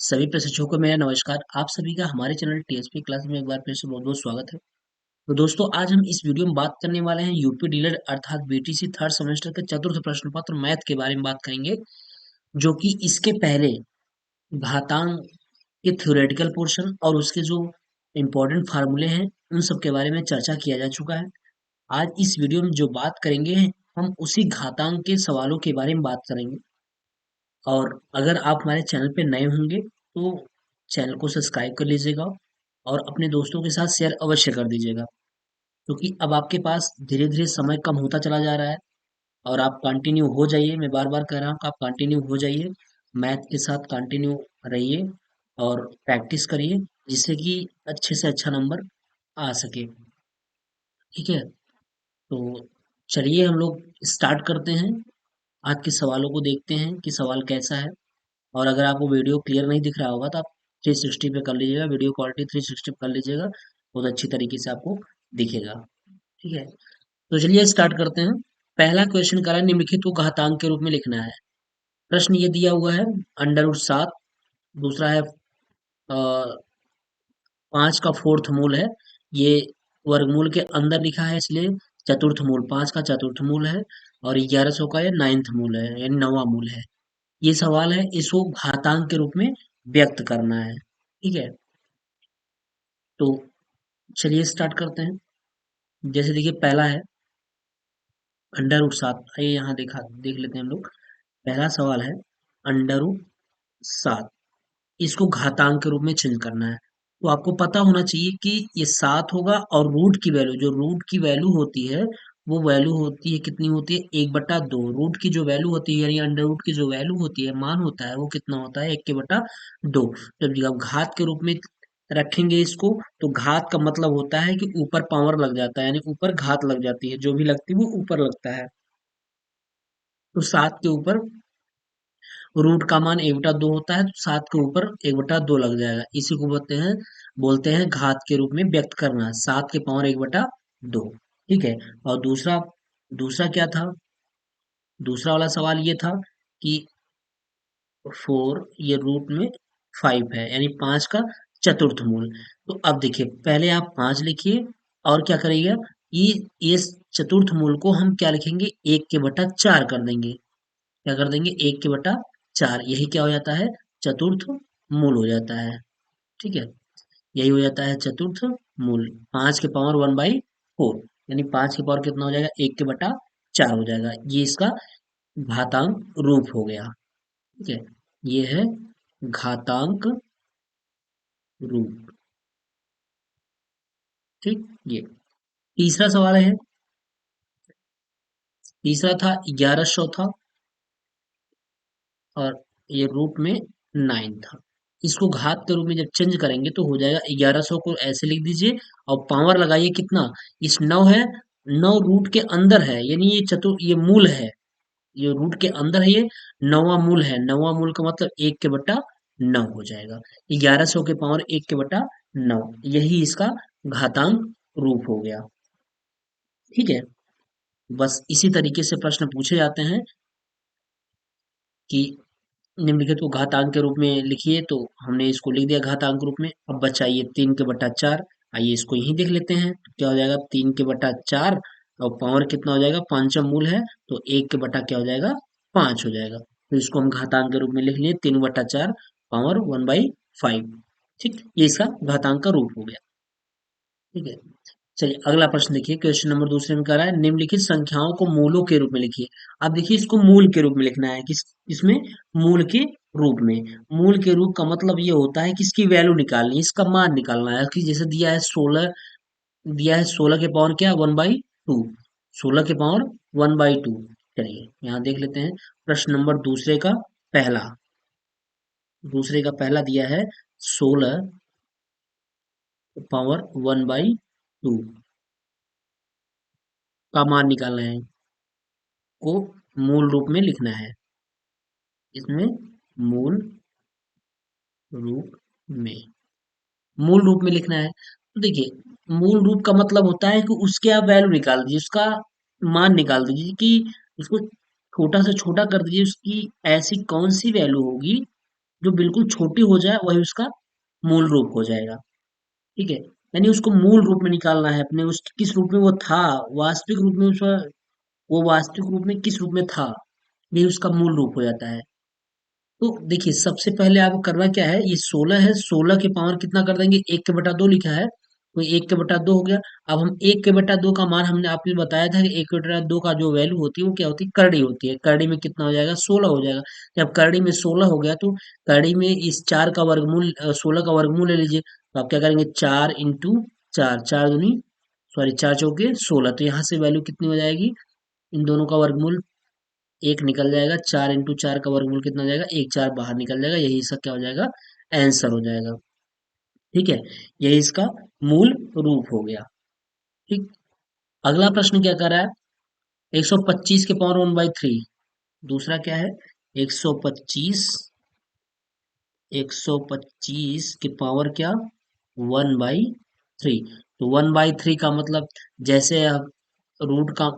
सभी प्रशिक्षकों को मेरा नमस्कार। आप सभी का हमारे चैनल टीएसपी क्लास में एक बार फिर से बहुत बहुत स्वागत है। तो दोस्तों, आज हम इस वीडियो में बात करने वाले हैं यूपी डीलर अर्थात बीटीसी थर्ड सेमेस्टर के चतुर्थ प्रश्न पत्र मैथ के बारे में बात करेंगे, जो कि इसके पहले घातांक के थ्योरेटिकल पोर्शन और उसके जो इम्पोर्टेंट फार्मूले हैं उन सब के बारे में चर्चा किया जा चुका है। आज इस वीडियो में जो बात करेंगे हम उसी घातांक के सवालों के बारे में बात करेंगे। और अगर आप हमारे चैनल पे नए होंगे तो चैनल को सब्सक्राइब कर लीजिएगा और अपने दोस्तों के साथ शेयर अवश्य कर दीजिएगा, क्योंकि अब आपके पास धीरे धीरे समय कम होता चला जा रहा है। और आप कंटिन्यू हो जाइए, मैं बार बार कह रहा हूँ कि आप कंटिन्यू हो जाइए, मैथ के साथ कंटिन्यू रहिए और प्रैक्टिस करिए, जिससे कि अच्छे से अच्छा नंबर आ सके। ठीक है, तो चलिए हम लोग स्टार्ट करते हैं। आज के सवालों को देखते हैं कि सवाल कैसा है। और अगर आपको वीडियो क्लियर नहीं दिख रहा होगा तो आप 360 पे कर लीजिएगा, वीडियो क्वालिटी 360 पे कर लीजिएगा, बहुत अच्छी तरीके से आपको दिखेगा। ठीक है, तो चलिए स्टार्ट करते हैं। पहला क्वेश्चन करा है, निम्नलिखित को घातांक के रूप में लिखना है। प्रश्न ये दिया हुआ है अंडर रूट 7, दूसरा है 5 का फोर्थ मूल है। ये वर्गमूल के अंदर लिखा है इसलिए चतुर्थ मूल, 5 का चतुर्थ मूल है। और 1100 का ये नाइन्थ मूल है, यानी नौवां मूल है। ये सवाल है, इसको घातांक के रूप में व्यक्त करना है। ठीक है, तो चलिए स्टार्ट करते हैं। जैसे देखिए, पहला है अंडर रूट 7। आइए यहाँ देख लेते हैं हम लोग। पहला सवाल है अंडर रूट 7, इसको घातांक के रूप में चेंज करना है। तो आपको पता होना चाहिए कि ये 7 होगा और रूट की वैल्यू, जो रूट की वैल्यू होती है वो वैल्यू होती है, कितनी होती है, 1/2। रूट की जो वैल्यू होती है यानी अंडर रूट की जो वैल्यू होती है, मान होता है, वो कितना होता है, 1/2। जब आप घात के रूप में रखेंगे इसको, तो घात का मतलब होता है कि ऊपर पावर लग जाता है, यानी ऊपर घात लग जाती है, जो भी लगती है वो ऊपर लगता है। तो 7 के ऊपर रूट का मान 1/2 होता है, तो 7 के ऊपर 1/2 लग जाएगा। इसी को बोलते हैं घात के रूप में व्यक्त करना, 7 के पावर 1/2। ठीक है, और दूसरा दूसरा क्या था, दूसरा वाला सवाल ये था कि 4 ये रूट में 5 है, यानी 5 का चतुर्थ मूल। तो अब देखिए, पहले आप 5 लिखिए और क्या करिएगा, ये इस चतुर्थ मूल को हम क्या लिखेंगे, 1/4 कर देंगे। क्या कर देंगे, 1/4। यही क्या हो जाता है, चतुर्थ मूल हो जाता है। ठीक है, यही हो जाता है चतुर्थ मूल। 5 के पावर 1/4, यानी 5 के पावर कितना हो जाएगा, 1/4 हो जाएगा। ये इसका घातांक रूप हो गया। ठीक है, ये है घातांक रूप। ठीक, ये तीसरा सवाल है। तीसरा था 1100 था और ये रूट में 9 था। इसको घात के रूप में जब चेंज करेंगे तो हो जाएगा, 1100 को ऐसे लिख दीजिए और पावर लगाइए कितना, इस 9 है, 9 रूट के अंदर है, यानी ये मूल है, ये रूट के अंदर है, ये नौवां मूल है। नौवां मूल का मतलब 1/9 हो जाएगा। 1100 के पावर 1/9, यही इसका घातांक रूप हो गया। ठीक है, बस इसी तरीके से प्रश्न पूछे जाते हैं कि निम्नलिखित को घातांक के रूप में लिखिए, तो हमने इसको लिख दिया घातांक रूप में। अब बचाइए 3/4। आइए इसको यहीं देख लेते हैं, तो क्या हो जाएगा, 3/4 और पावर कितना हो जाएगा, पांचम मूल है, तो 1 के बटा क्या हो जाएगा, 5 हो जाएगा। तो इसको हम घातांक के रूप में लिख लिए, 3/4 पावर 1/5। ठीक, ये इसका घातांक का रूप हो गया। ठीक है, चलिए अगला प्रश्न देखिए। क्वेश्चन नंबर दूसरे में कह रहा है, निम्नलिखित संख्याओं को मूलों के रूप में लिखिए। अब देखिए, इसको मूल के रूप में लिखना है, इसमें मूल के रूप में। मूल के रूप का मतलब ये होता है कि इसकी वैल्यू निकालनी है, इसका मान निकालना है। कि जैसे दिया है 16, दिया है 16 के पावर क्या, 1/2। 16 के पावर 1/2। चलिए यहाँ देख लेते हैं। प्रश्न नंबर दूसरे का पहला दिया है 16 पावर 1/2 का मान निकालना है, को मूल रूप में लिखना है। इसमें मूल रूप में मूल रूप में लिखना है। तो देखिए, मूल रूप का मतलब होता है कि उसके आप वैल्यू निकाल दीजिए, उसका मान निकाल दीजिए, कि उसको छोटा से छोटा कर दीजिए। उसकी ऐसी कौन सी वैल्यू होगी जो बिल्कुल छोटी हो जाए वही उसका मूल रूप हो जाएगा। ठीक है, यानी उसको मूल रूप में निकालना है अपने, उस किस रूप में वो था, वास्तविक रूप में उसका, वो वास्तविक रूप में किस रूप में था, ये उसका मूल रूप हो जाता है। तो देखिए सबसे पहले आपको करना क्या है, ये 16 है, 16 के पावर कितना कर देंगे, 1 के बटा 2 लिखा है, तो 1 के बटा 2 हो गया। अब हम 1 के बटा 2 का मान, हमने आपने बताया था कि 1 के बटा 2 का जो वैल्यू होती है वो क्या होती है, करड़ी होती है। करड़ी में कितना हो जाएगा, 16 हो जाएगा। जब करड़ी में 16 हो गया तो करड़ी में इस 4 का वर्गमूल, 16 का वर्गमूल ले लीजिए, तो आप क्या करेंगे, 4 × 4, 4 दूनी, सॉरी 4 चौके 16, तो यहाँ से वैल्यू कितनी हो जाएगी, इन दोनों का वर्गमूल एक निकल जाएगा, 4 × 4 का वर्गमूल कितना हो जाएगा, एक, 4 बाहर निकल जाएगा, यही इसका क्या हो जाएगा, आंसर हो जाएगा। ठीक है, यही इसका मूल रूप हो गया। ठीक, अगला प्रश्न क्या कर रहा है, 125 के पावर 1/3, दूसरा क्या है, 125, 125 के पावर क्या, 1/3, तो 1/3 का मतलब, जैसे आप रूट का,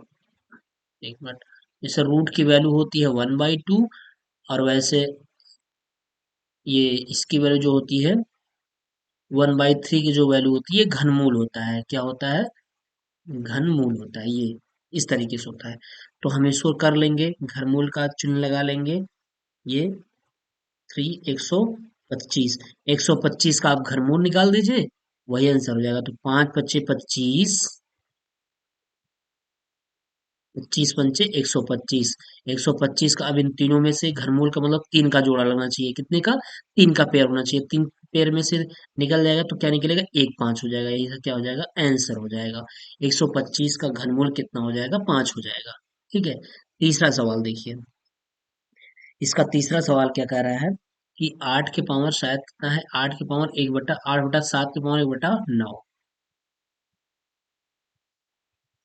एक मिनट, जैसे रूट की वैल्यू होती है 1/2, और वैसे ये इसकी वैल्यू जो होती है 1/3 की जो वैल्यू होती है घनमूल होता है, क्या होता है, घनमूल होता है, ये इस तरीके से होता है। तो हम इसको कर लेंगे, घनमूल का चिन्ह लगा लेंगे, ये 125, 125 का आप घनमूल निकाल दीजिए, वही आंसर हो जाएगा। तो 5 × 5 = 25, 25 × 5 = 125, 125 का अब इन तीनों में से घनमूल का मतलब 3 का जोड़ा लगना चाहिए, कितने का, 3 का पेयर होना चाहिए, 3 पेयर में से निकल जाएगा तो क्या निकलेगा, 1 5 हो जाएगा, यही क्या हो जाएगा, आंसर हो जाएगा। 125 का घनमूल कितना हो जाएगा, 5 हो जाएगा। ठीक है, तीसरा सवाल देखिए, इसका तीसरा सवाल क्या कह रहा है कि 8 के पावर शायद कितना है, 8 के पावर 1/8/7 के पावर 1/9,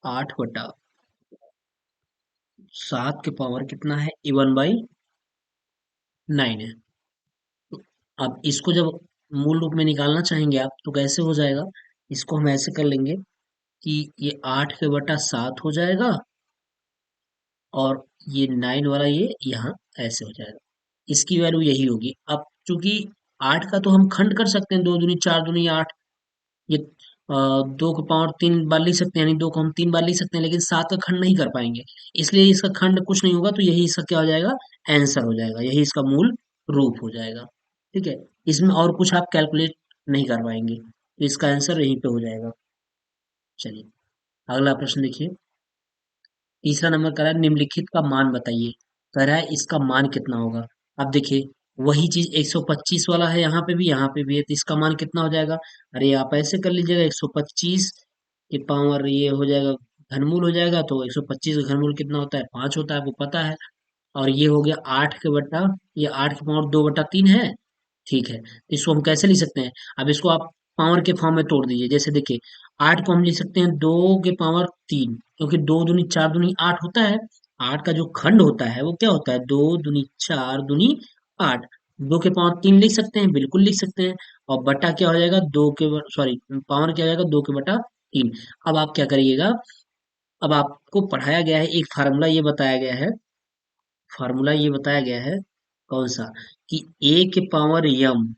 8/7 के पावर कितना है, 1/9 है। तो अब इसको जब मूल रूप में निकालना चाहेंगे आप, तो कैसे हो जाएगा, इसको हम ऐसे कर लेंगे कि ये 8 के बटा 7 हो जाएगा, और ये 9 वाला ये यहाँ ऐसे हो जाएगा, इसकी वैल्यू यही होगी। अब चूंकि 8 का तो हम खंड कर सकते हैं, 2 दूनी 4 दूनी 8, ये 2 के पावर 3 बार लिख सकते हैं, यानी 2 को हम 3 बार लिख सकते हैं, लेकिन 7 का खंड नहीं कर पाएंगे, इसलिए इसका खंड कुछ नहीं होगा, तो यही इसका क्या हो जाएगा, आंसर हो जाएगा, यही इसका मूल रूप हो जाएगा। ठीक है, इसमें और कुछ आप कैलकुलेट नहीं कर पाएंगे, तो इसका आंसर यहीं पे हो जाएगा। चलिए, अगला प्रश्न देखिए, तीसरा नंबर कह रहा है निम्नलिखित का मान बताइए, कह रहा है इसका मान कितना होगा। अब देखिए, वही चीज 125 वाला है, यहाँ पे भी है, तो इसका मान कितना हो जाएगा, अरे आप ऐसे कर लीजिएगा, 125 के पावर ये हो जाएगा, घनमूल हो जाएगा, तो 125 का घनमूल कितना होता है, 5 होता है, आपको पता है। और ये हो गया 8 के बटा, ये 8 के पावर 2/3 है। ठीक है, तो इसको हम कैसे लिख सकते हैं, अब इसको आप पावर के फॉर्म में तोड़ दीजिए, जैसे देखिए 8 को हम लिख सकते हैं 2 के पावर 3, क्योंकि 2 दूनी 4 दूनी 8 होता है, 8 का जो खंड होता है वो क्या होता है, 2 दूनी 4 दूनी 8, 2 के पावर 3 लिख सकते हैं, बिल्कुल लिख सकते हैं, और बटा क्या हो जाएगा, सॉरी, पावर क्या हो जाएगा, 2 के बटा 3। अब आप क्या करिएगा, अब आपको पढ़ाया गया है एक फार्मूला, ये बताया गया है, फार्मूला ये बताया गया है, कौन सा, कि a के पावर m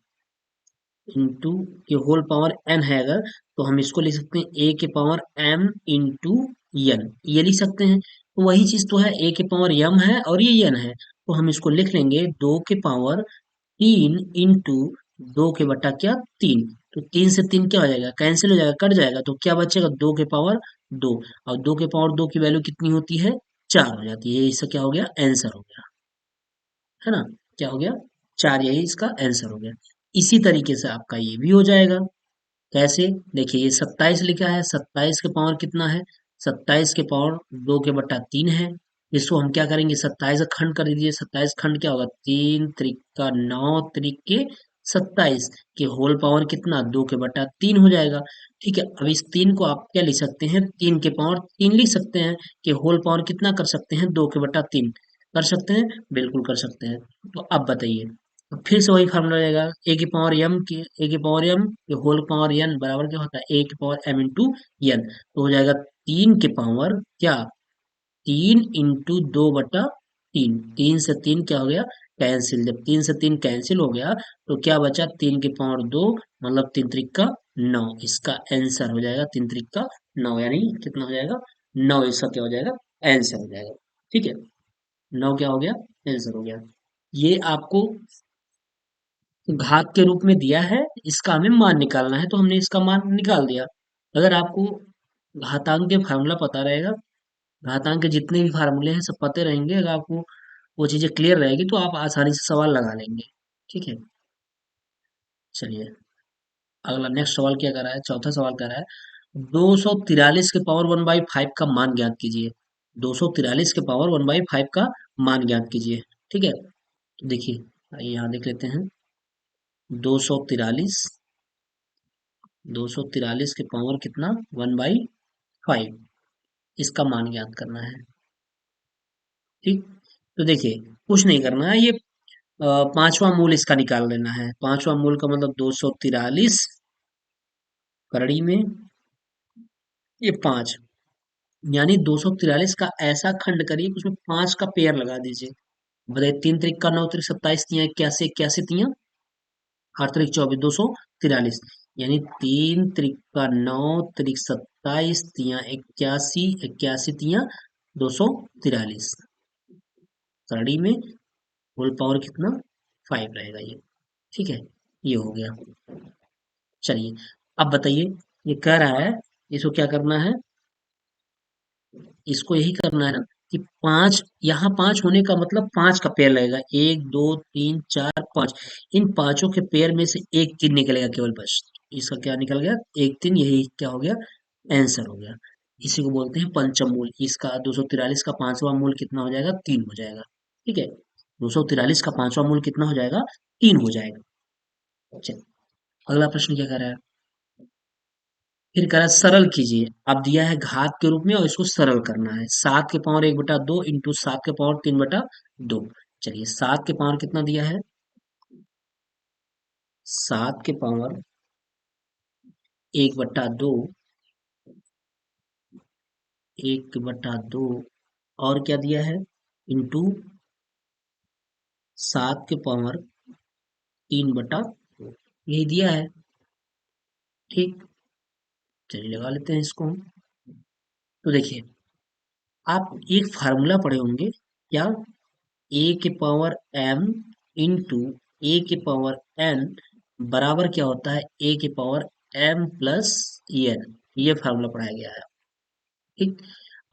इंटू के होल पावर n है अगर, तो हम इसको लिख सकते हैं a के पावर m इंटू n, ये लिख सकते हैं। तो वही चीज तो है, a के पावर m है और ये n है, तो हम इसको लिख लेंगे 2 के पावर 3 इंटू 2 के बटा क्या 3, तो 3 से 3 क्या हो जाएगा, कैंसिल हो जाएगा, कट जाएगा, तो क्या बचेगा, 2 के पावर 2, और 2 के पावर 2 की वैल्यू कितनी होती है, 4 हो जाती है, इसका क्या हो गया, आंसर हो गया, है ना, क्या हो गया, 4, यही इसका आंसर हो गया। इसी तरीके से आपका ये भी हो जाएगा, कैसे, देखिए ये 27 लिखा है, 27 के पावर कितना है, 27 के पावर 2 के बटा 3 है, इसको हम क्या करेंगे, 27 का खंड कर दीजिए, 27 खंड क्या होगा, 3 × 9 × 27 के होल पावर कितना, 2 के बटा 3 हो जाएगा। ठीक है, अब इस 3 को आप क्या लिख सकते हैं, 3 के पावर 3 लिख सकते हैं, कि होल पावर कितना कर सकते हैं, 2 के बटा 3 कर सकते हैं, बिल्कुल कर सकते हैं। तो अब बताइए, तो फिर से वही फार्मूला रहेगा, ए के होल पावर एन बराबर क्या होता है, A के पावर m इंटू एन, तो हो जाएगा 3 के पावर क्या, 3 इंटू 2/3, 3 से 3 क्या हो गया, कैंसिल, जब 3 से 3 कैंसिल हो गया तो क्या बचा, 3 की पावर 2, मतलब 3 त्रिक का 9, इसका आंसर हो जाएगा 3 त्रिक का 9, यानी कितना हो जाएगा, 9 इसका क्या हो जाएगा, आंसर हो जाएगा। ठीक है, 9 क्या हो गया, आंसर हो गया। ये आपको घात के रूप में दिया है, इसका हमें मान निकालना है, तो हमने इसका मान निकाल दिया। अगर आपको घातांक के फार्मूला पता रहेगा, घातांक के जितने भी फार्मूले हैं सब पते रहेंगे, अगर आपको वो चीजें क्लियर रहेगी तो आप आसानी से सवाल लगा लेंगे। ठीक है, चलिए अगला नेक्स्ट सवाल क्या कर रहा है, चौथा सवाल कर रहा है 243 के पावर 1/5 का मान ज्ञात कीजिए। 243 के पावर 1/5 का मान ज्ञात कीजिए। ठीक है, तो देखिए, आइए यहाँ देख लेते हैं। 243, 243 के पावर कितना, 1/5, इसका मान ज्ञात करना है। ठीक, तो देखिए कुछ नहीं करना है, ये पांचवा मूल इसका निकाल लेना है। पांचवा मूल का मतलब 243 कड़ी में ये 5, यानी 243 का ऐसा खंड करिए कि उसमें 5 का पेयर लगा दीजिए। बताइए, 3 त्रिक का 9, 3 सत्ताईस, तिया इक्यासी, इक्यासी तिया 8 त्रिक 24, 243, यानी 3 त्रिक का 9, 3 सत्ताईस, तिया इक्यासी, इक्यासी तिया 243, कड़ी में होल पावर कितना, 5 रहेगा ये। ठीक है, ये हो गया। चलिए अब बताइए, ये कह रहा है इसको क्या करना है, इसको यही करना है ना कि 5, यहाँ 5 होने का मतलब 5 का पेयर लगेगा, 1 2 3 4 5, इन पांचों के पेयर में से एक 3 निकलेगा केवल, बस इसका क्या निकल गया, 1 3, यही क्या हो गया, आंसर हो गया। इसी को बोलते हैं पंचम मूल। इसका 243 का पांचवा मूल कितना हो जाएगा, 3 हो जाएगा। ठीक है, 243 का पांचवा मूल कितना हो जाएगा, 3 हो जाएगा। चलिए अगला प्रश्न क्या कर रहा है, फिर कह रहा है सरल कीजिए। अब दिया है घात के रूप में और इसको सरल करना है। 7 के पावर 1/2 इंटू 7 के पावर 3/2। चलिए 7 के पावर कितना दिया है, 7 के पावर 1/2, 1/2, और क्या दिया है, इंटू 7 के पावर 3/2, यही दिया है। ठीक, चलिए लगा लेते हैं इसको हम। तो देखिए, आप एक फार्मूला पढ़े होंगे क्या, a के पावर m इंटू a के पावर n बराबर क्या होता है, a के पावर m प्लस n, ये फार्मूला पढ़ाया गया है। ठीक,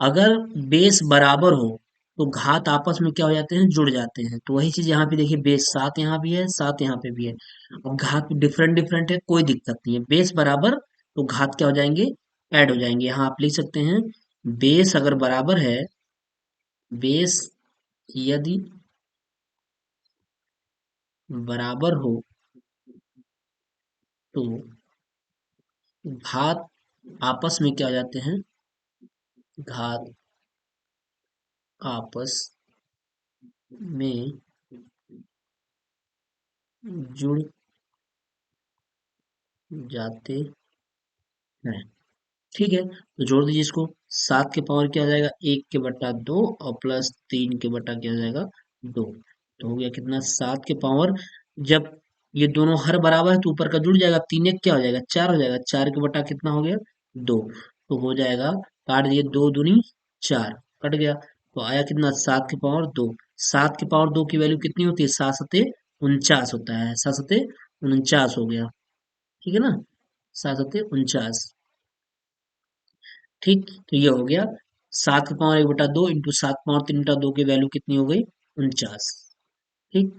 अगर बेस बराबर हो तो घात आपस में क्या हो जाते हैं, जुड़ जाते हैं। तो वही चीज यहाँ पे देखिए, बेस 7 यहाँ भी है, 7 यहाँ पे भी है। अब घात डिफरेंट डिफरेंट है, कोई दिक्कत नहीं है, बेस बराबर तो घात क्या हो जाएंगे, ऐड हो जाएंगे। यहाँ आप लिख सकते हैं, बेस अगर बराबर है, बेस यदि बराबर हो तो घात आपस में क्या हो जाते हैं, घात आपस में जुड़ जाते हैं। ठीक है, तो जोड़ दीजिए इसको। 7 के पावर क्या हो जाएगा, 1 के बटा 2 और प्लस 3 के बटा क्या हो जाएगा, 2। तो हो गया कितना, 7 के पावर, जब ये दोनों हर बराबर है तो ऊपर का जुड़ जाएगा, 3 1 क्या हो जाएगा, 4 हो जाएगा, 4 के बटा कितना हो गया, 2। तो हो जाएगा, काट दिए, 2 दूनी 4, कट गया। तो आया कितना, 7 के पावर 2। 7 के पावर 2 की वैल्यू कितनी होती है, 7 सते 49 होता है, 7 सते 49 हो गया। ठीक है ना, 7 सते 49। ठीक, तो ये हो गया, 7 के पावर 1/2 इंटू 7 पावर 3/2 की वैल्यू कितनी हो गई, 49। ठीक,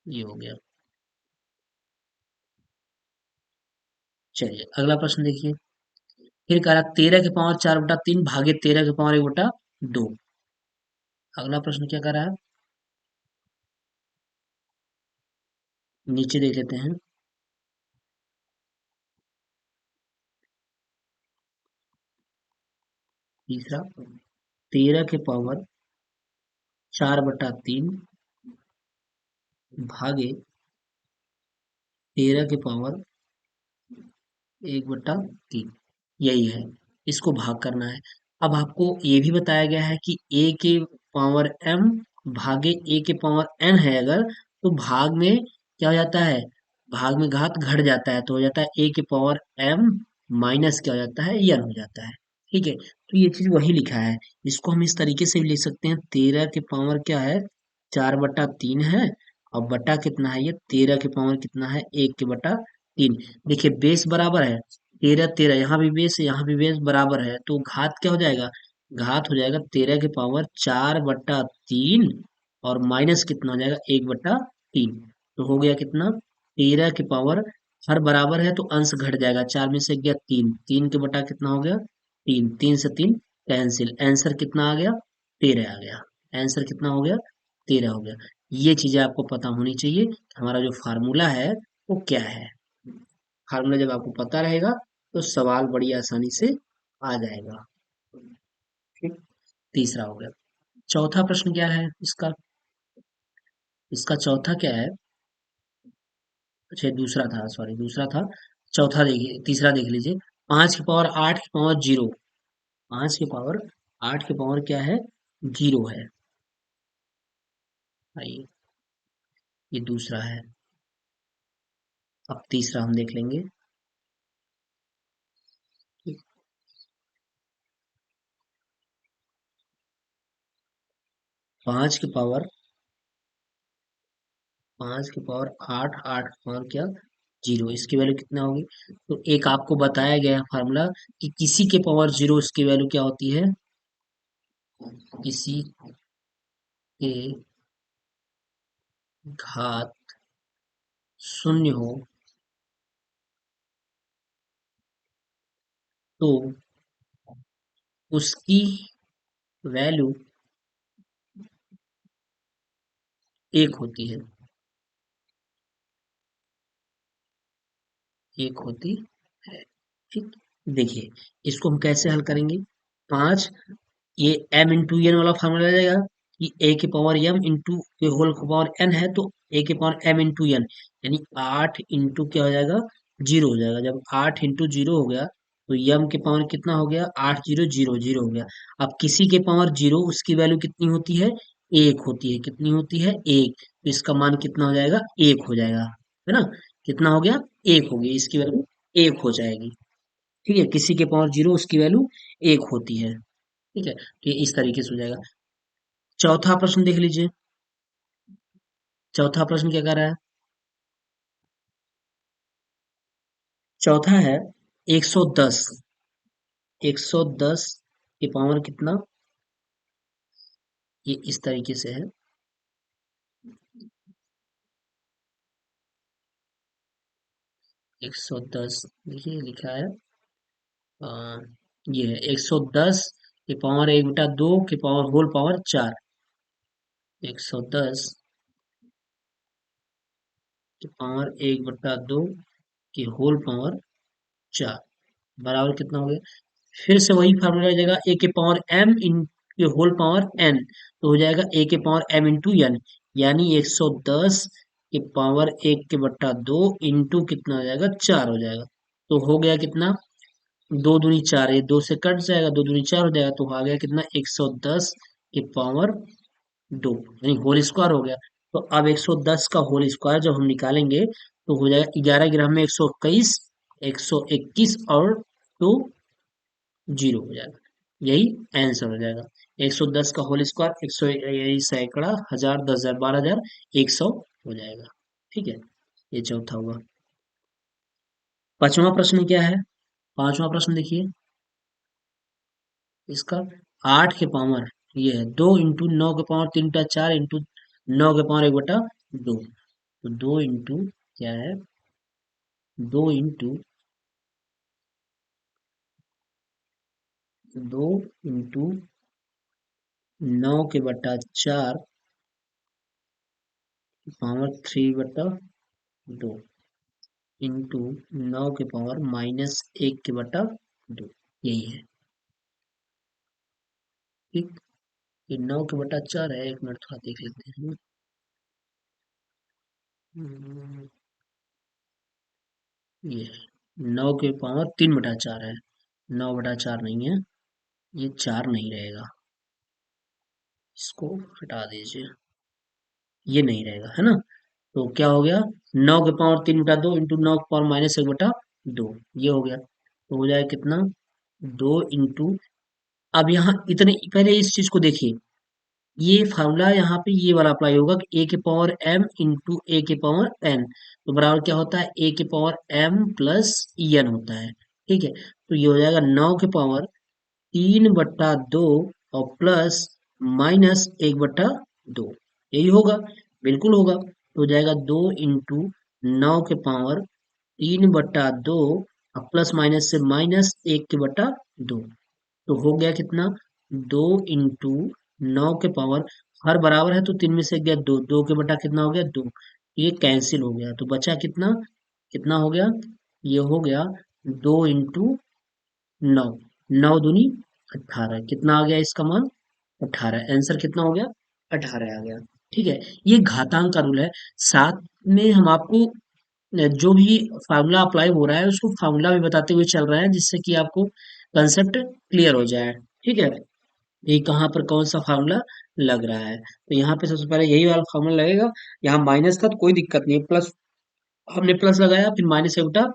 ये हो गया। चलिए अगला प्रश्न देखिए, फिर कह रहा 13 के पावर 4/3 भागे 13 के पावर 1/2। अगला प्रश्न क्या कर रहा है, नीचे देख लेते हैं। तीसरा, 13 के पावर 4/3 भागे 13 के पावर 1/3, यही है, इसको भाग करना है। अब आपको ये भी बताया गया है कि a के पावर m भागे ए के पावर एन है अगर, तो भाग में क्या हो जाता है, भाग में घात घट जाता है, तो हो जाता है ए के पावर एम माइनस क्या हो जाता है, एन हो जाता है। ठीक है, तो ये चीज वही लिखा है। इसको हम इस तरीके से भी लिख सकते हैं, 13 के पावर क्या है, 4/3 है, और बटा कितना है, ये 13 के पावर कितना है, 1/3। देखिए बेस बराबर है, 13 13, यहाँ भी बेस है, यहाँ भी बेस बराबर है, तो घात क्या हो जाएगा, घात हो जाएगा 13 के पावर 4/3, और माइनस कितना हो जाएगा, 1/3। तो हो गया कितना, 13 के पावर, हर बराबर है तो अंश घट जाएगा, 4 में से गया 3, 3 के बटा कितना हो गया, 3, 3 से 3 कैंसिल, आंसर कितना आ गया, 13 आ गया। आंसर कितना हो गया, 13 हो गया। ये चीजें आपको पता होनी चाहिए कि हमारा जो फार्मूला है वो क्या है। फार्मूला जब आपको पता रहेगा तो सवाल बड़ी आसानी से आ जाएगा। ठीक, तीसरा हो गया। चौथा प्रश्न क्या है इसका, इसका चौथा क्या है, अच्छा दूसरा था, सॉरी दूसरा था, चौथा देखिए, तीसरा देख लीजिए। 5 की पावर 8 की पावर 0, 5 की पावर 8 की पावर क्या है, 0 है। आइए, ये दूसरा है। अब तीसरा हम देख लेंगे। 5 की पावर, 5 की पावर 8, 8 की पावर क्या, 0, इसकी वैल्यू कितना होगी। तो एक आपको बताया गया है फार्मूला कि किसी के पावर 0 इसकी वैल्यू क्या होती है, किसी के घात शून्य हो तो उसकी वैल्यू 1 होती है, 1 होती है। ठीक, देखिए इसको हम कैसे हल करेंगे। 5, ये m इंटू एन वाला फार्मूला आ जाएगा कि a के पावर m इंटू के होल पावर n है, तो a के पावर m इंटू एन, यानी 8 इंटू क्या हो जाएगा, 0 हो जाएगा। जब 8 इंटू 0 हो गया तो m के पावर कितना हो गया, 8 0 0 0 हो गया। अब किसी के पावर 0 उसकी वैल्यू कितनी होती है, 1 होती है, कितनी होती है, 1, तो इसका मान कितना हो जाएगा, 1 हो जाएगा, है ना। कितना हो गया, 1 हो गई, इसकी वैल्यू 1 हो जाएगी। ठीक है, किसी के पावर 0 उसकी वैल्यू 1 होती है। ठीक है, तो ये इस तरीके से हो जाएगा। चौथा प्रश्न देख लीजिए। चौथा प्रश्न क्या कर रहा है, चौथा है 110, 110 के पावर कितना, ये इस तरीके से है। 110 देखिए लिखा है, अ, ये है 110 के पावर 1/2 के पावर होल पावर 4, 110 के पावर 1/2 की होल पावर 4 बराबर कितना हो गया, फिर से वही फार्मूला आ जाएगा, ए के पावर एम इन के होल पावर एन, तो हो जाएगा ए के पावर एम इंटू एन, यानी 110 के पावर 1/2 इंटू कितना हो जाएगा, 4 हो जाएगा। तो हो गया कितना, 2 दूनी 4, ये 2 से कट जाएगा, 2 दूनी 4 हो जाएगा, तो आ गया कितना, 110 के पावर 2, यानी होल स्क्वायर हो गया। तो अब 110 का होल स्क्वायर जब हम निकालेंगे तो हो जाएगा 11 ग्राम में 121, 121 और 2 0 हो जाएगा, यही आंसर हो जाएगा। 110 का होल स्क्वायर, 100, यही सैकड़ा, हजार, 10,000, 12,000, 100 हो जाएगा। ठीक है, ये चौथा हुआ। पांचवा प्रश्न क्या है, पांचवा प्रश्न देखिए इसका, 8 के पावर, ये है 2 इंटू 9 के पावर 3/4 इंटू 9 के पावर 1/2, तो 2 इंटू क्या है, 2 इंटू 2 इंटू 9 के बटा 4 पावर 3/2 इंटू 9 के पावर -1 के बटा 2, यही है। ठीक, ये 9 के बटा 4 है, एक मिनट थोड़ा देख लेते हैं। हम्म, ये 9 के पावर 3/4 है, 9/4 नहीं है, ये 4 नहीं रहेगा। इसको हटा दीजिए, ये नहीं रहेगा, है ना। तो क्या हो गया, 9 के पावर 3 बटा 2 इंटू 9 के पावर -1 बटा 2, ये हो गया। तो हो जाएगा कितना, 2 इंटू, अब यहाँ इतने पहले इस चीज को देखिए, ये फार्मूला यहाँ पे ये वाला अप्लाई होगा कि ए के पावर एम इंटू ए के पावर एन, तो बराबर क्या होता है, ए के पावर एम प्लस एन होता है। ठीक है, तो ये हो जाएगा 9 के पावर 3 बटा 2 और प्लस -1 बटा 2, यही होगा, बिल्कुल होगा। तो हो जाएगा 2 इंटू 9 के पावर 3 बटा 2 और प्लस माइनस से -1 के बटा 2, तो हो गया कितना, 2 इंटू 9 के पावर, हर बराबर है तो 3 में से गया 2, 2 के बटा कितना हो गया 2, ये कैंसिल हो गया, तो बचा कितना, कितना हो गया, ये हो गया 2 इंटू 9, 9 दूनी 18, कितना आ गया इसका मान, 18, आंसर कितना हो गया, 18 आ गया। ठीक है, ये घातांक का रूल है। साथ में हम आपको जो भी फार्मूला अप्लाई हो रहा है उसको फार्मूला भी बताते हुए चल रहे हैं, जिससे कि आपको कंसेप्ट क्लियर हो जाए। ठीक है, ये कहाँ पर कौन सा फार्मूला लग रहा है, तो यहाँ पे सबसे पहले यही वाला फार्मूला लगेगा। यहाँ माइनस था तो कोई दिक्कत नहीं है, प्लस हमने प्लस लगाया, फिर -1 बटा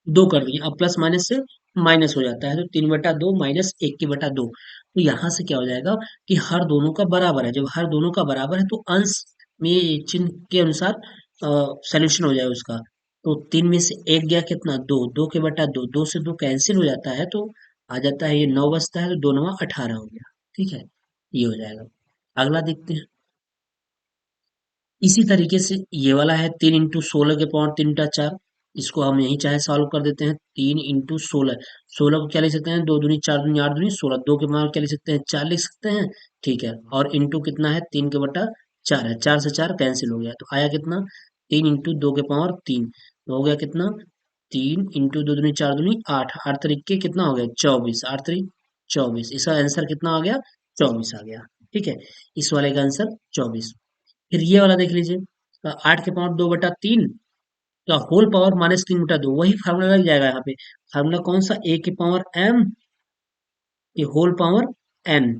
2 कर दिया, अब प्लस माइनस से माइनस हो जाता है, तो 3 बटा 2 -1 के बटा 2, तो यहाँ से क्या हो जाएगा कि हर दोनों का बराबर है, जब हर दोनों का बराबर है तो अंश में चिन्ह के अनुसार सोल्यूशन हो जाए उसका। तो 3 में से 1 गया कितना, 2, 2 के बटा 2, 2 से 2 कैंसिल हो जाता है, तो आ जाता है ये 9 बचता है, तो 2 9 18 हो गया। ठीक है, ये हो जाएगा। अगला देखते हैं, इसी तरीके से ये वाला है 3 इंटू 16 के पावर 3 बटा 4, इसको हम यहीं चाहे सॉल्व कर देते हैं। 3 इंटू 16, 16 को क्या लिख सकते हैं, 2 दूनी 4 दूनी 8 दूनी 16, 2 के पावर क्या लिख सकते हैं, 4 लिख सकते हैं। ठीक है, और इंटू कितना है, 3 के बटा 4 है, 4 से 4 कैंसिल हो गया, तो आया कितना, 3 इंटू 2 के पावर 3, तो हो गया कितना, 3 इंटू 2 दूनी 4 दूनी 8, 8 तरीके कितना हो गया, 24, 8 3 24, इसका आंसर कितना आ गया, 24 आ गया। ठीक है, इस वाले का आंसर 24। फिर ये वाला देख लीजिए, 8 के पावर 2 बटा 3 का होल पावर -3 बटा 2, वही फार्मूला लग जाएगा यहाँ पे। फार्मूला कौन सा, ए के पावर एम, ये होल पावर एन,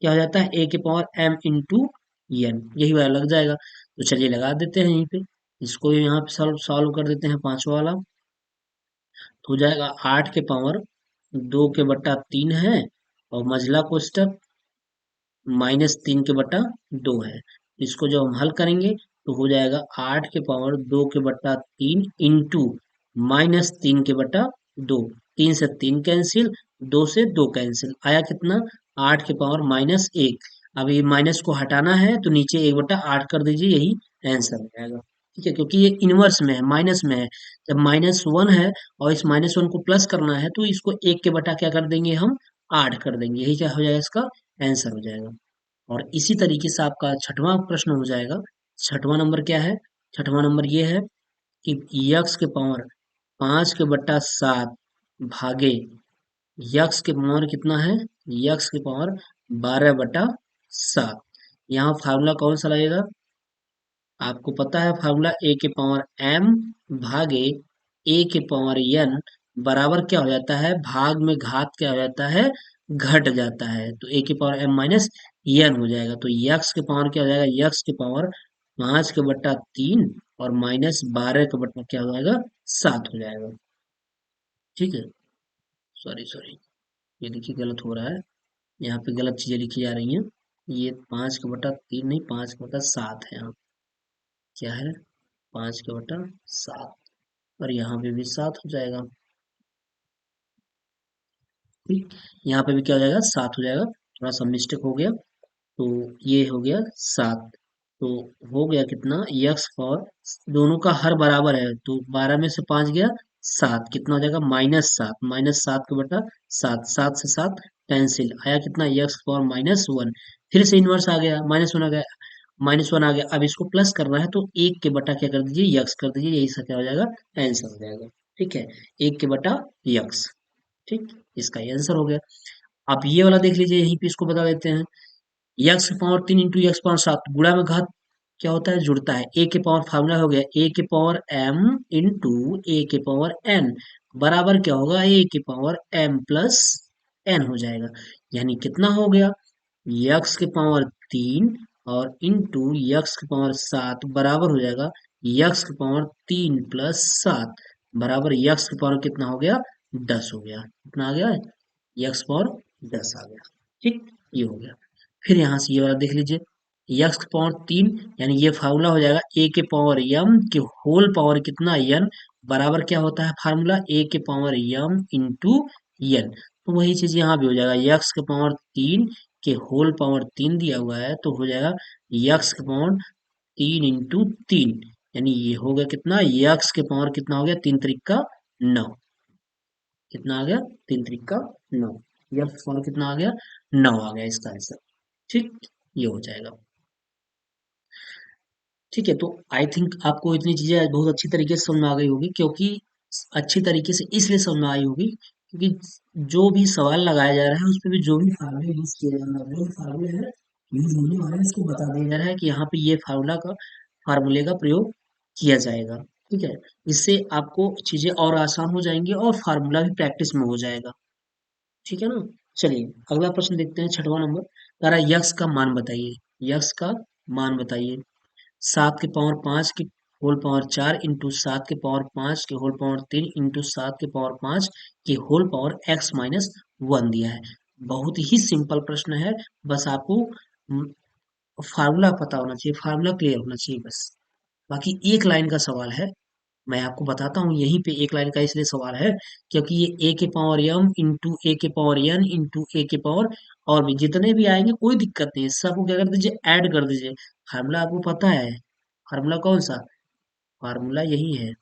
क्या हो जाता है, ए के पावर एम इंटू एन, यही वाला लग जाएगा। तो चलिए लगा देते हैं यहीं पे, इसको यहाँ पे सॉल्व सॉल्व कर देते हैं, पांचवा वाला। तो हो जाएगा 8 के पावर 2 के बटा 3 है, और मझला कोष्टक -3 के बटा 2 है, इसको जब हम हल करेंगे तो हो जाएगा 8 के पावर 2 के बटा 3 इंटू -3 के बटा 2, 3 से 3 कैंसिल, 2 से 2 कैंसिल, आया कितना, 8 के पावर -1, अब ये माइनस को हटाना है तो नीचे 1 बटा 8 कर दीजिए, यही आंसर हो जाएगा। ठीक है, क्योंकि ये इनवर्स में है, माइनस में है, जब -1 है और इस -1 को प्लस करना है तो इसको 1 के बटा क्या कर देंगे हम, 8 कर देंगे, यही क्या हो जाएगा, इसका आंसर हो जाएगा। और इसी तरीके से आपका छठवां प्रश्न हो जाएगा। छठवां नंबर क्या है, छठवां नंबर ये है कि यक्स के पावर 5 के बटा 7 भागे यक्स के पावर कितना है, यक्स के पावर 12 बटा 7, यहाँ फार्मूला कौन सा लगेगा, आपको पता है फार्मूला, ए के पावर एम भागे ए के पावर एन बराबर क्या हो जाता है, भाग में घात क्या हो जाता है, घट जाता है, तो ए के पावर एम माइनस एन हो जाएगा, तो यक्स के पावर क्या हो जाएगा, यक्स के पावर 5 के बटा 3 और -12 के बटा क्या हो जाएगा, 7 हो जाएगा। ठीक है, सॉरी सॉरी, ये देखिए गलत हो रहा है, यहाँ पे गलत चीजें लिखी जा रही हैं, ये 5 के बटा 3 नहीं, 5 के बटा 7 है, यहाँ क्या है, 5 के बटा 7, और यहाँ पे भी 7 हो जाएगा। ठीक, यहाँ पे भी क्या हो जाएगा, 7 हो जाएगा, थोड़ा सा मिस्टेक हो गया, तो ये हो गया 7, तो हो गया कितना, यक्स पावर, दोनों का हर बराबर है तो 12 में से 5 गया 7, कितना हो जाएगा, -7, -7 के बटा 7, 7 से 7 कैंसिल, आया कितना, यक्स पावर -1, फिर से इनवर्स आ गया, -1 आ गया, -1 आ गया, अब इसको प्लस करना है तो 1 के बटा क्या कर दीजिए, यक्स कर दीजिए, यही सा क्या हो जाएगा, आंसर हो जाएगा। ठीक है, 1 के बटा यक्स, ठीक, इसका ये आंसर हो गया। आप ये वाला देख लीजिए, यहीं पे इसको बता देते हैं, यक्स के पावर 3 इंटू यक्स पावर 7, गुणा में घात क्या होता है, जुड़ता है, ए के पावर फार्मूला हो गया, ए के पावर एम इंटू ए के पावर एन बराबर क्या होगा, ए के पावर एम प्लस एन हो जाएगा, यानी कितना हो गया, यक्स के पावर 3 और इंटू यक्स के पावर 7 बराबर हो जाएगा यक्स के पावर 3 प्लस 7 बराबर यक्स के पावर कितना हो गया 10 हो गया। कितना आ गया यक्स पावर 10 आ गया। ठीक, ये हो गया। फिर यहाँ से ये वाला देख लीजिए यक्स की पावर 3 यानी ये फार्मूला हो जाएगा ए के पावर यम के होल पावर कितना यन बराबर क्या होता है फार्मूला ए के पावर यम इंटू यन। तो वही चीज यहाँ भी हो जाएगा यक्स के पावर 3 के होल पावर 3 दिया हुआ है तो हो जाएगा यक्स के पावर 3 इंटू 3 यानी ये हो गया कितना यक्स के पावर कितना हो गया 3 त्रिक का 9। कितना आ गया 3 त्रिक का 9। यक्स पावर कितना आ गया 9 आ गया इसका आंसर। ठीक, ये हो जाएगा। ठीक है, तो आई थिंक आपको इतनी चीजें आज बहुत अच्छी तरीके से समझ में आ गई होगी क्योंकि अच्छी तरीके से इसलिए समझ में आई होगी क्योंकि जो भी सवाल लगाया जा रहा है उस पे भी जो भी फार्मूले यूज किए जा रहे हैं वो फार्मूले है यूज होने वाले हैं इसको बता दिया जा रहा है कि यहाँ पे ये फार्मूले का प्रयोग किया जाएगा। ठीक है, इससे आपको चीजें और आसान हो जाएंगी और फार्मूला भी प्रैक्टिस में हो जाएगा। ठीक है ना। चलिए अगला प्रश्न देखते हैं छठवां नंबर कह रहा है यक्स का मान बताइए। यक्स का मान बताइए 7 के पावर 5 के होल पावर 4 इंटू 7 के पावर 5 के होल पावर 3 इंटू 7 के पावर 5 के होल पावर x माइनस 1 दिया है। बहुत ही सिंपल प्रश्न है। बस आपको फार्मूला पता होना चाहिए, फार्मूला क्लियर होना चाहिए बस। बाकी एक लाइन का सवाल है, मैं आपको बताता हूँ यहीं पे एक लाइन का इसलिए सवाल है क्योंकि ये ए के पावर एम इंटू ए के पावर एन इंटू ए के पावर और भी जितने भी आएंगे कोई दिक्कत नहीं है, सबको क्या कर दीजिए ऐड कर दीजिए। फार्मूला आपको पता है, फार्मूला कौन सा फार्मूला यही है।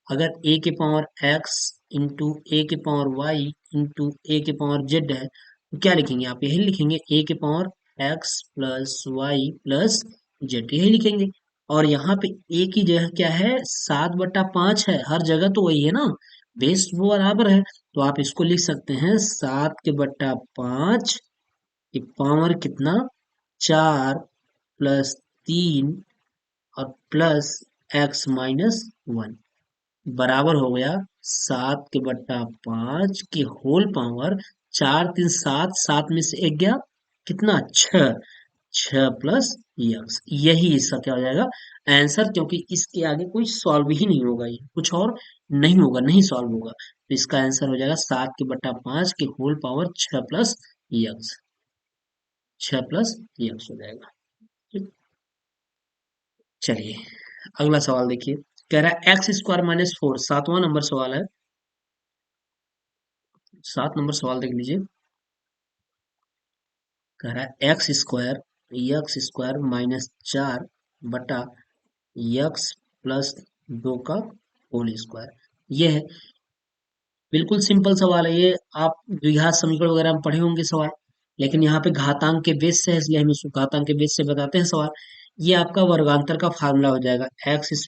अगर ए के पावर एक्स इंटू ए के पावर वाई इंटू ए के पावर जेड है तो क्या लिखेंगे आप यही लिखेंगे ए के power x plus y plus z यही लिखेंगे। और यहाँ पे ए की जगह क्या है 7/5 है हर जगह तो वही है ना, बेस वो बराबर है तो आप इसको लिख सकते हैं 7/5 की पावर कितना 4 + 3 और प्लस x-1 बराबर हो गया 7/5 के होल पावर 4 3 7 7 में से एक गया कितना 6 6 प्लस यक्स यही इसका क्या हो जाएगा आंसर क्योंकि इसके आगे कोई सॉल्व ही नहीं होगा ये कुछ और नहीं होगा नहीं सॉल्व होगा तो इसका आंसर हो जाएगा 7/5 के whole power 6 plus x 6 plus x हो जाएगा। ठीक, चलिए अगला सवाल देखिए कह रहा है x² - 4 सातवां नंबर सवाल है। 7 नंबर सवाल देख लीजिए कह रहा है x² -4 यक्स प्लस 2 का होल स्क्वायर। ये है बिल्कुल सिंपल सवाल है ये, आप द्विघात समीकरण वगैरह में पढ़े होंगे सवाल, लेकिन यहाँ पे घातांक के बेस से है इसलिए हम इसको घातांक के बेस से बताते हैं सवाल। ये आपका वर्गांतर का फार्मूला हो जाएगा x² -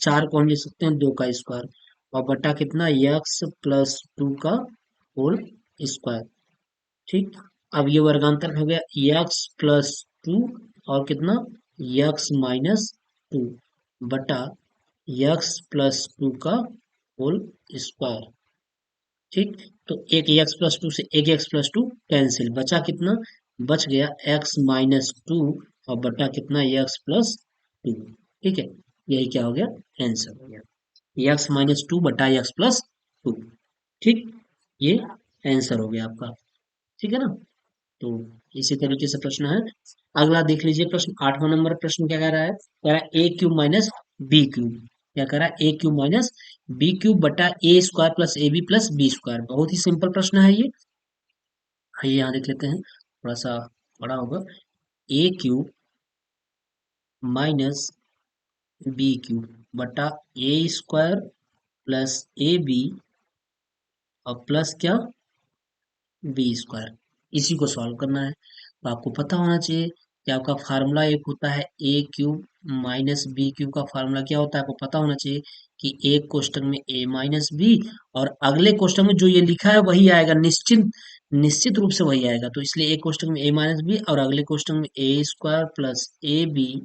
4 को हम लिख सकते हैं 2 का स्क्वायर और बटा कितना यक्स प्लस 2 का होल स्क्वायर। ठीक, अब ये वर्गांतर हो गया यक्स प्लस 2 और कितना यक्स माइनस 2 बटा यक्स प्लस 2 का होल स्क्वायर। ठीक, तो एक एक्स प्लस टू से एक एक्स प्लस टू कैंसिल बचा कितना बच गया x-2 और बटा कितना x+2। ठीक है, यही क्या हो गया आंसर हो गया x-2 बटा x+2। ठीक, ये आंसर हो गया आपका। ठीक है ना, तो इसी तरीके से प्रश्न है। अगला देख लीजिए प्रश्न 8वां नंबर प्रश्न क्या कह रहा है कह रहा है a³ - b³ क्या कह रहा है a³ - b³ बटा a² प्लस ab+b²। बहुत ही सिंपल प्रश्न है ये। आइए यहाँ देख लेते हैं थोड़ा सा बड़ा होगा a³ - b³ बटा a² प्लस ab और प्लस क्या b²। इसी को सॉल्व करना है तो आपको पता होना चाहिए कि आपका फार्मूला एक होता है a³ - b³ का फार्मूला क्या होता है आपको पता होना चाहिए कि एक कोष्टक में a-b और अगले कोष्टक में जो ये लिखा है वही आएगा, निश्चित निश्चित रूप से वही आएगा। तो इसलिए एक कोष्टक में a-b और अगले कोष्टक में a² प्लस ab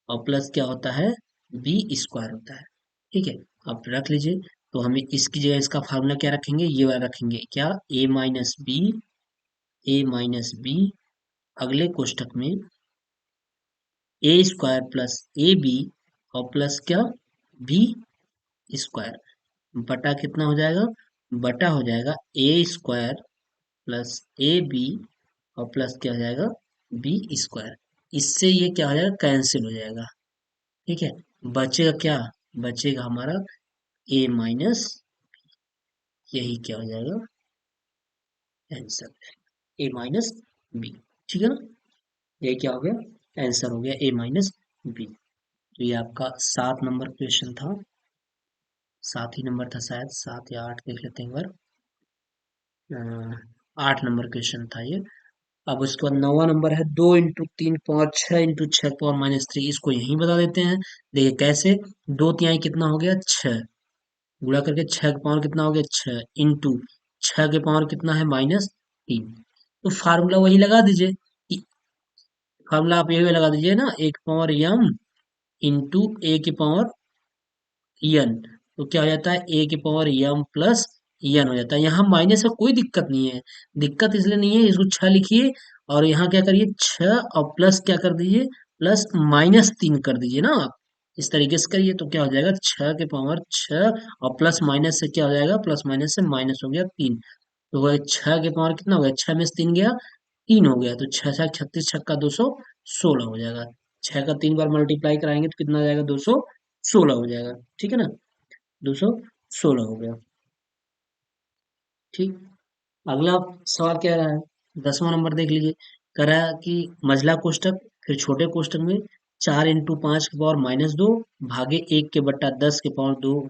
और प्लस क्या होता है b² होता है। ठीक है, आप रख लीजिए। तो हमें इसकी जगह इसका फार्मूला क्या रखेंगे ये वाला रखेंगे क्या a-b अगले कोष्टक में ए स्क्वायर प्लस ए बी और प्लस क्या बी स्क्वायर बटा कितना हो जाएगा, बटा हो जाएगा ए स्क्वायर प्लस ए बी और प्लस क्या हो जाएगा बी स्क्वायर। इससे ये क्या हो जाएगा, कैंसिल हो जाएगा। ठीक है, बचेगा क्या, बचेगा हमारा ए माइनस, यही क्या हो जाएगा आंसर, ए माइनस बी। ठीक है ना, ये क्या हो गया, आंसर हो गया ए माइनस बी। तो ये आपका 7 नंबर क्वेश्चन था, 7 ही नंबर था शायद, 7 या 8 देख लेते हैं एक बार। 8 नंबर क्वेश्चन था ये। अब उसके बाद 9वां नंबर है 2 × 3 = 5, 6 × 10⁻³ इसको यहीं बता देते हैं। देखिए कैसे, 2 तिहाई कितना हो गया 6, गुणा करके 6 का पावर कितना हो गया 6, इंटू 6 के पावर कितना है -3। तो फार्मूला वही लगा दीजिए, फार्मूला आप यही लगा दीजिए ना, A⁻m इंटू A⁻n, तो क्या हो जाता है A⁻m प्लस n हो जाता है। यहाँ माइनस का कोई दिक्कत नहीं है, दिक्कत इसलिए नहीं है, इसको 6 लिखिए और यहाँ क्या करिए 6 और प्लस क्या कर दीजिए, प्लस -3 कर दीजिए ना आप, इस तरीके से करिए तो क्या हो जाएगा 6 के पावर 6 और प्लस माइनस से क्या हो जाएगा, प्लस माइनस से माइनस हो गया 3, तो वह 6 के पावर कितना हो गया, 6 में से 3 गया 3 हो गया, तो 6×6 = 36, 6 का 216 हो जाएगा। 6 का 3 बार मल्टीप्लाई कराएंगे तो कितना आ जाएगा 216 हो जाएगा। ठीक है ना, 216 हो गया। ठीक, अगला सवाल क्या रहा है, 10वां नंबर देख लीजिए। कह रहा है कि मझला कोष्टक, फिर छोटे कोष्टक में 4 × 5 के पावर -2 भागे 1 के बट्टा 10 के पावर 2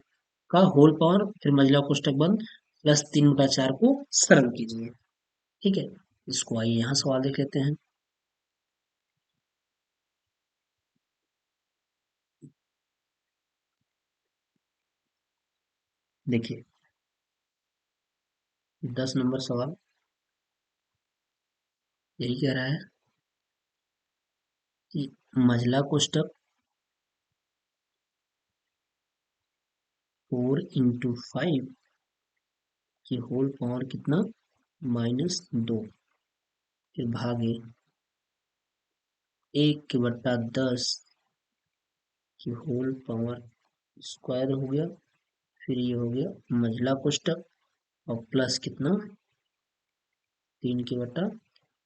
का होल पावर, फिर मझला कोष्टक बंद, प्लस 3/4 को सरल कीजिए। ठीक है, इसको आइए यहाँ सवाल देख लेते हैं। देखिए 10 नंबर सवाल यही कह रहा है कि मझला कोष्टक 4 × 5 की होल पावर कितना -2, फिर भागे 1 के बट्टा 10 की होल पावर स्क्वायर हो गया, फिर ये हो गया मझला कोष्टक और प्लस कितना 3 के बट्टा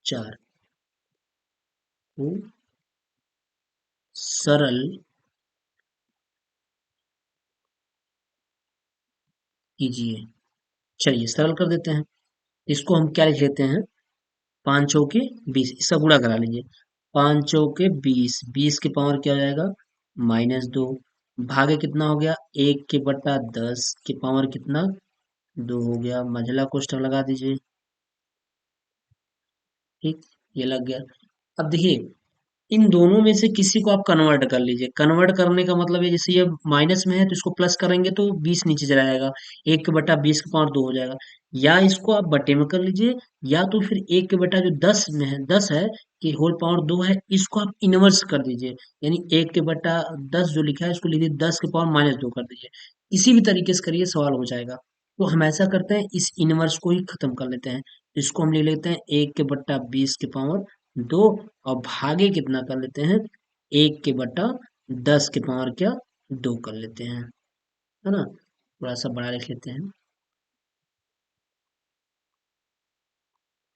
4 को सरल कीजिए। चलिए सरल कर देते हैं, इसको हम क्या लिख लेते हैं, 5 × 4 = 20, इसका गुणा करा लीजिए, 5 × 4 = 20, 20 के पावर क्या हो जाएगा -2, भागे कितना हो गया 1 के बट्टा 10 के पावर कितना 2 हो गया, मझला कोष्टक लगा दीजिए। ठीक, ये लग गया। अब देखिए इन दोनों में से किसी को आप कन्वर्ट कर लीजिए, कन्वर्ट करने का मतलब है जैसे ये माइनस में है तो इसको प्लस करेंगे तो 20 नीचे चला जाएगा, 1 के बट्टा 20 के पावर 2 हो जाएगा, या इसको आप बटे में कर लीजिए, या तो फिर 1 के बट्टा जो 10 में है 10 है कि होल पावर 2 है, इसको आप इनवर्स कर दीजिए, यानी 1 के बट्टा 10 जो लिखा है इसको लिखिए 10 के पावर -2 कर दीजिए, इसी भी तरीके से करिए सवाल हो जाएगा। तो हम ऐसा करते हैं इस इनवर्स को ही खत्म कर लेते हैं, इसको हम ले लेते हैं 1 के बट्टा 20 के पावर 2 और भागे कितना कर लेते हैं 1 के बट्टा 10 के पावर क्या 2 कर लेते हैं, है ना, थोड़ा सा बड़ा लिख लेते हैं।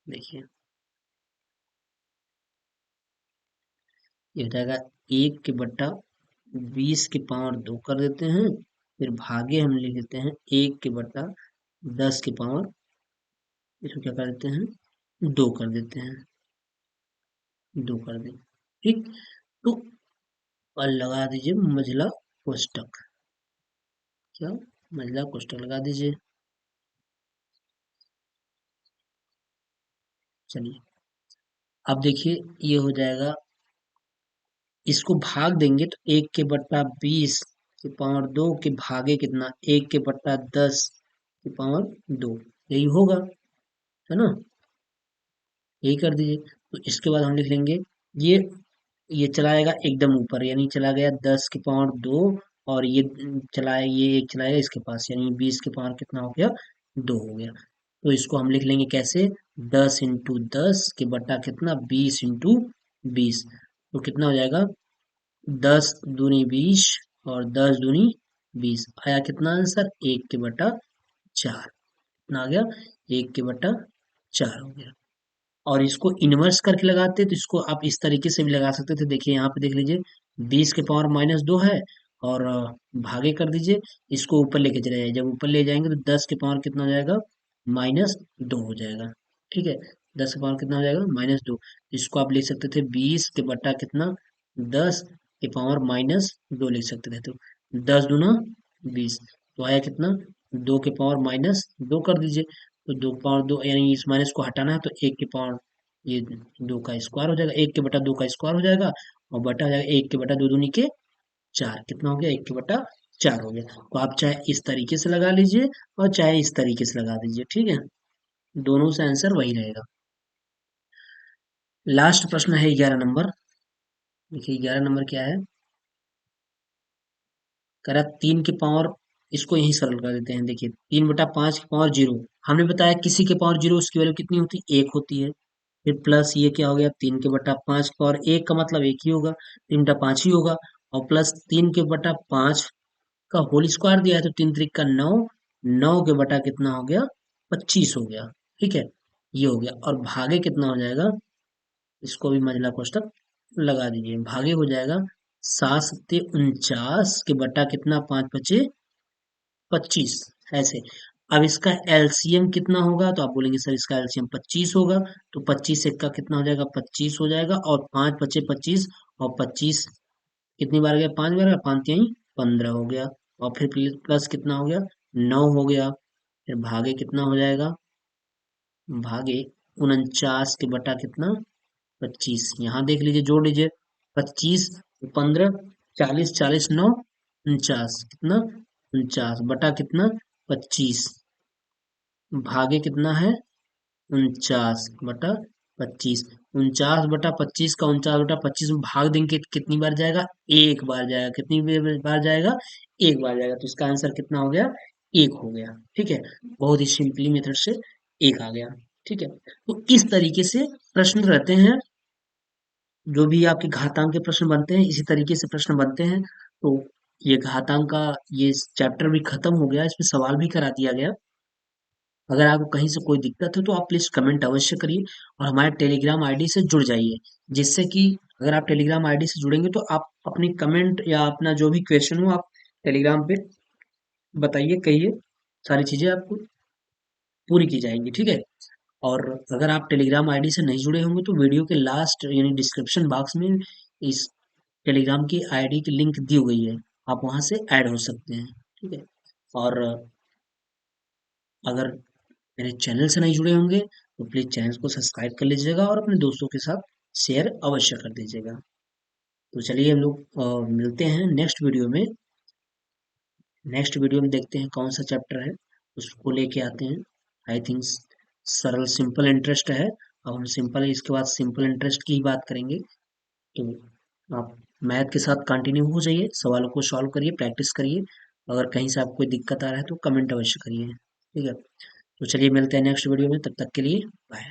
देखिए ये हो जाएगा 1 के बट्टा 20 के पावर 2 कर देते हैं, फिर भागे हम लिख लेते हैं 1 के बट्टा 10 के पावर, इसको क्या कर देते हैं 2 कर देते हैं, 2 कर दें। ठीक, तो और लगा दीजिए मझला कोष्टक, क्या मझला कोष्टक लगा दीजिए। चलिए अब देखिए ये हो जाएगा, इसको भाग देंगे तो 1 के बट्टा 20 के पावर 2 के भागे कितना 1 के बट्टा 10 के पावर 2, यही होगा, है ना, यही कर दीजिए। तो इसके बाद हम लिख लेंगे ये ये चलाएगा एकदम ऊपर, यानी चला गया 10 के पावर 2 और ये चलाए, ये एक चलाएगा इसके पास, यानी 20 के पावर कितना हो गया 2 हो गया। तो इसको हम लिख लेंगे कैसे, 10 × 10 के बटा कितना 20 × 20, तो कितना हो जाएगा 10 दूनी 20 और 10 दूनी 20, आया कितना आंसर 1/4, कितना आ गया 1/4 हो गया। और इसको इनवर्स करके लगाते तो इसको आप इस तरीके से भी लगा सकते थे, देखिए यहाँ पे देख लीजिए 20 के पावर -2 है और भागे कर दीजिए, इसको ऊपर लेके चले जाइए, जब ऊपर ले जाएंगे तो 10 के पावर कितना हो जाएगा -2 हो जाएगा, ठीक है, 10 के पावर कितना हो जाएगा -2, इसको आप लिख सकते थे 20 के बटा कितना 10 के पावर -2 लिख सकते थे, तो 10 दूना 20, तो आया कितना 2 के पावर -2 कर दीजिए, तो 2 के पावर 2 यानी इस माइनस को हटाना है तो 1 के पावर ये 2 का स्क्वायर हो जाएगा, 1 के बटा 2 का स्क्वायर हो जाएगा और बटा हो जाएगा 1 के बटा 2 दूनी के 4, कितना हो गया 1/4 हो गया। तो आप चाहे इस तरीके से लगा लीजिए और चाहे इस तरीके से लगा दीजिए, ठीक है, दोनों से आंसर वही रहेगा। लास्ट प्रश्न है 11 नंबर। देखिए 11 नंबर क्या है, कह रहा 3 के पावर, इसको यही सरल कर देते हैं, देखिए 3/5 के पावर 0, हमने बताया किसी के पावर 0 उसकी वैल्यू कितनी होती है 1 होती है, फिर प्लस ये क्या हो गया 3 के बटा 5 के पावर 1 का मतलब 1 ही होगा, 3/5 ही होगा, और प्लस 3 के बटा 5 का होल स्क्वायर दिया है तो 3 × 3 = 9, 9 के बटा कितना हो गया 25 हो गया, ठीक है, ये हो गया, और भागे कितना हो जाएगा, इसको भी मंझला कोष्टक लगा दीजिए, भागे हो जाएगा 7×7 = 49 के बटा कितना 5×5 = 25, ऐसे। अब इसका एलसीएम कितना होगा, तो आप बोलेंगे सर इसका एलसीएम 25 होगा, तो 25 × 1 = कितना हो जाएगा 25 हो जाएगा, और 5×5 = 25, और 25 कितनी बार गया 5 बार, 5×3 = 15 हो गया, और फिर प्लस कितना हो गया 9 हो गया, फिर भागे कितना हो जाएगा, भागे 49 के बटा कितना 25, यहाँ देख लीजिए जोड़ लीजिए 25 15 40 40 9 49, कितना 49 बटा कितना 25, भागे कितना है 49/25, 49/25 का 49/25 में भाग देंगे तो कितनी बार जाएगा, एक बार जाएगा, कितनी बार जाएगा, एक बार जाएगा, तो इसका आंसर कितना हो गया 1 हो गया, ठीक है, बहुत ही सिंपली मेथड से 1 आ गया, ठीक है। तो इस तरीके से प्रश्न रहते हैं, जो भी आपके घातांक के प्रश्न बनते हैं इसी तरीके से प्रश्न बनते हैं। तो ये घातांक का ये चैप्टर भी खत्म हो गया, इसमें सवाल भी करा दिया गया। अगर आपको कहीं से कोई दिक्कत है तो आप प्लीज कमेंट अवश्य करिए और हमारे टेलीग्राम आईडी से जुड़ जाइए, जिससे कि अगर आप टेलीग्राम आईडी से जुड़ेंगे तो आप अपनी कमेंट या अपना जो भी क्वेश्चन हो आप टेलीग्राम पे बताइए, कहिए, सारी चीजें आपको पूरी की जाएंगी, ठीक है। और अगर आप टेलीग्राम आईडी से नहीं जुड़े होंगे तो वीडियो के लास्ट यानी डिस्क्रिप्शन बॉक्स में इस टेलीग्राम की आईडी की लिंक दी हुई है, आप वहां से ऐड हो सकते हैं, ठीक है। और अगर मेरे चैनल से नहीं जुड़े होंगे तो प्लीज चैनल को सब्सक्राइब कर लीजिएगा और अपने दोस्तों के साथ शेयर अवश्य कर दीजिएगा। तो चलिए हम लोग मिलते हैं नेक्स्ट वीडियो में। नेक्स्ट वीडियो में देखते हैं कौन सा चैप्टर है, उसको लेके आते हैं। आई थिंक सरल सिंपल इंटरेस्ट है, अब हम सिंपल इसके बाद सिंपल इंटरेस्ट की ही बात करेंगे। तो आप मैथ के साथ कंटिन्यू हो जाइए, सवालों को सॉल्व करिए, प्रैक्टिस करिए, अगर कहीं से आपको कोई दिक्कत आ रहा है तो कमेंट अवश्य करिए, ठीक है। तो चलिए मिलते हैं नेक्स्ट वीडियो में, तब तक के लिए बाय।